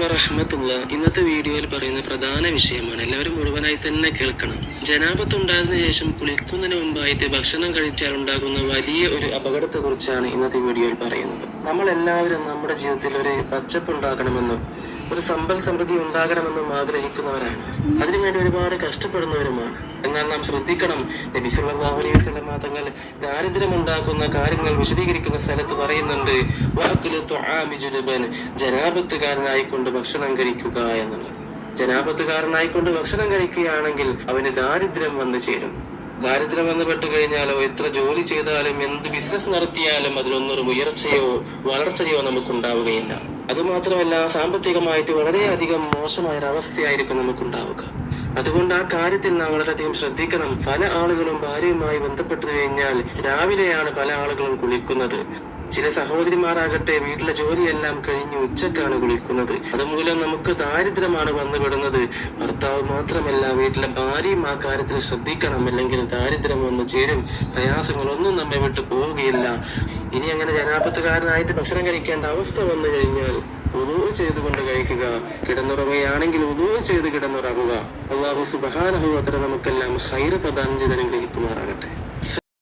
വറഹ്മത്തുള്ളാ. ഇന്നത്തെ വീഡിയോയിൽ പറയുന്ന പ്രധാന വിഷയമാണ്. എല്ലാവരും മുഴുവനായി തന്നെ കേൾക്കണം. ജനാബത്ത് ഉണ്ടായതിനു ശേഷം കുളിക്കുന്നതിന് മുമ്പായിട്ട് ഭക്ഷണം കഴിച്ചാൽ ഉണ്ടാകുന്ന വലിയ ഒരു അപകടത്തെ കുറിച്ചാണ് ഇന്നത്തെ വീഡിയോയിൽ പറയുന്നത്. നമ്മൾ എല്ലാവരും നമ്മുടെ ജീവിതത്തിൽ ഒരു പച്ചപ്പ് ഉണ്ടാകണമെന്നും ഒരു സമ്പൽ സമൃദ്ധി ഉണ്ടാകണമെന്നും ആഗ്രഹിക്കുന്നവരാണ്. അതിനുവേണ്ടി ഒരുപാട് കഷ്ടപ്പെടുന്നവരുമാണ്. എന്നാൽ നാം ശ്രദ്ധിക്കണം, നബി സല്ലല്ലാഹു അലൈഹി വസല്ലം തങ്ങൾ ദാരിദ്ര്യമുണ്ടാക്കുന്ന കാര്യങ്ങൾ വിശദീകരിക്കുന്ന സ്ഥലത്ത് പറയുന്നുണ്ട്, ജനാപത്തുകാരനായിക്കൊണ്ട് ഭക്ഷണം കഴിക്കുക എന്നുള്ളത്. ജനാപത്തുകാരനായിക്കൊണ്ട് ഭക്ഷണം കഴിക്കുകയാണെങ്കിൽ അവന് ദാരിദ്ര്യം വന്നു ചേരും. ദാരിദ്ര്യം വന്ന് പെട്ടുകഴിഞ്ഞാലോ എത്ര ജോലി ചെയ്താലും എന്ത് ബിസിനസ് നടത്തിയാലും അതിലൊന്നൊരു ഉയർച്ചയോ വളർച്ചയോ നമുക്കുണ്ടാവുകയില്ല. അതുമാത്രമല്ല, സാമ്പത്തികമായിട്ട് വളരെയധികം മോശമായൊരവസ്ഥയായിരിക്കും നമുക്കുണ്ടാവുക. അതുകൊണ്ട് ആ കാര്യത്തിൽ നാം വളരെയധികം ശ്രദ്ധിക്കണം. പല ആളുകളും ഭാര്യയുമായി ബന്ധപ്പെട്ടു കഴിഞ്ഞാൽ രാവിലെയാണ് പല ആളുകളും കുളിക്കുന്നത്. ചില സഹോദരിമാരാകട്ടെ വീട്ടിലെ ജോലിയെല്ലാം കഴിഞ്ഞ് ഉച്ചക്കാണ് കുളിക്കുന്നത്. അതുമൂലം നമുക്ക് ദാരിദ്ര്യമാണ് വന്നുപെടുന്നത്. ഭർത്താവ് മാത്രമല്ല, വീട്ടിലെ ഭാര്യയും ആ കാര്യത്തിൽ ശ്രദ്ധിക്കണം. അല്ലെങ്കിൽ ദാരിദ്ര്യം വന്നു ചേരും. പ്രയാസങ്ങളൊന്നും നമ്മെ വിട്ടു പോവുകയില്ല. ഇനി അങ്ങനെ ജനാപത്തുകാരനായിട്ട് ഭക്ഷണം കഴിക്കേണ്ട അവസ്ഥ വന്നു കഴിഞ്ഞാൽ വുളൂ ചെയ്തുകൊണ്ട് കഴിക്കുക. കിടന്നുറങ്ങുകയാണെങ്കിൽ വുളൂ ചെയ്ത് കിടന്നുറങ്ങുക. അല്ലാഹു സുബ്ഹാനഹു വ തആല നമുക്കെല്ലാം ഖൈർ പ്രദാനം ചെയ്ത് അനുഗ്രഹിക്കുമാറാകട്ടെ.